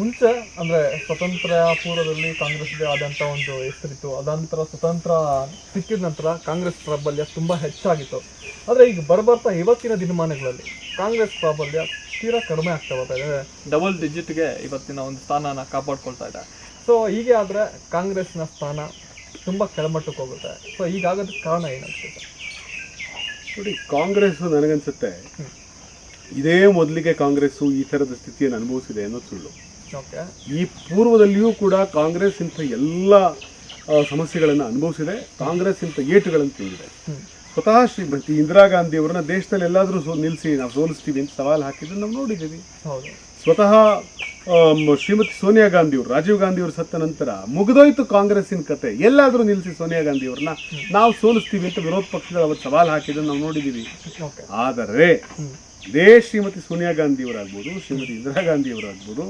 ಮುಂಚೆ ಅಂದ್ರೆ ಸ್ವತಂತ್ರ ಪೂರ್ವದಲ್ಲಿ ಕಾಂಗ್ರೆಸ್ಗೆ ಆದಂತ ಒಂದು ಹೆಸರಿತ್ತು. ಅದಂತರ ಸ್ವತಂತ್ರ ಸಿಕ್ಕಿದ ನಂತರ ಕಾಂಗ್ರೆಸ್ ಪ್ರಾಬಲ್ಯ ತುಂಬಾ ಹೆಚ್ಚಾಗಿತ್ತು. ಆದ್ರೆ ಈಗ ಬರ್ಬರ್ತಾ ಇವತ್ತಿನ ದಿನಮಾನಗಳಲ್ಲಿ ಕಾಂಗ್ರೆಸ್ ಪ್ರಾಬಲ್ಯ ತೀರಾ ಕಡಿಮೆ ಆಗ್ತಾ ಬರ್ತಾ ಇದೆ. ಡಬಲ್ ಡಿಜಿಟ್ಗೆ ಇವತ್ತಿನ ಒಂದು ಸ್ಥಾನನ ಕಾಪಾಡ್ಕೊಳ್ತಾ ಇದೆ. ಸೊ ಹೀಗೆ ಆದ್ರೆ ಕಾಂಗ್ರೆಸ್ನ ಸ್ಥಾನ ತುಂಬಾ ಕೆಳಮಟ್ಟಕ್ಕೆ ಹೋಗುತ್ತೆ. ಸೊ ಹೀಗಾಗೋದಕ್ಕೆ ಕಾರಣ ಏನಾಗ್ತದೆ ನೋಡಿ, ಕಾಂಗ್ರೆಸ್ ನನಗನ್ಸುತ್ತೆ ಇದೇ ಮೊದಲಿಗೆ ಕಾಂಗ್ರೆಸ್ಸು ಈ ಥರದ ಸ್ಥಿತಿಯನ್ನು ಅನುಭವಿಸಿದೆ ಅನ್ನೋದು ಸುಳ್ಳು. ಈ ಪೂರ್ವದಲ್ಲಿಯೂ ಕೂಡ ಕಾಂಗ್ರೆಸ್ ಇಂಥ ಎಲ್ಲ ಸಮಸ್ಯೆಗಳನ್ನು ಅನುಭವಿಸಿದೆ. ಕಾಂಗ್ರೆಸ್ ಇಂಥ ಏಟುಗಳನ್ನು ತಿಂದಿದೆ. ಸ್ವತಃ ಶ್ರೀಮತಿ ಇಂದಿರಾ ಗಾಂಧಿ ಅವರನ್ನ ದೇಶದಲ್ಲಿ ಎಲ್ಲಾದರೂ ನಿಲ್ಲಿಸಿ ನಾವು ಸೋಲಿಸ್ತೀವಿ ಅಂತ ಸವಾಲು ಹಾಕಿದ್ದು ನಾವು ನೋಡಿದ್ದೀವಿ. ಸ್ವತಃ ಶ್ರೀಮತಿ ಸೋನಿಯಾ ಗಾಂಧಿ ಅವರು, ರಾಜೀವ್ ಗಾಂಧಿ ಅವರು ಸತ್ತ ನಂತರ ಮುಗಿದೋಯ್ತು ಕಾಂಗ್ರೆಸ್ಸಿನ ಕತೆ. ಎಲ್ಲಾದರೂ ನಿಲ್ಲಿಸಿ ಸೋನಿಯಾ ಗಾಂಧಿ ಅವ್ರನ್ನ ನಾವು ಸೋಲಿಸ್ತೀವಿ ಅಂತ ವಿರೋಧ ಪಕ್ಷಗಳು ಅವತ್ತು ಸವಾಲು ಹಾಕಿದ್ದನ್ನು ನಾವು ನೋಡಿದ್ದೀವಿ. ಆದರೆ ಇದೇ ಶ್ರೀಮತಿ ಸೋನಿಯಾ ಗಾಂಧಿ ಅವರಾಗ್ಬೋದು, ಶ್ರೀಮತಿ ಇಂದಿರಾ ಗಾಂಧಿ ಅವರಾಗ್ಬೋದು,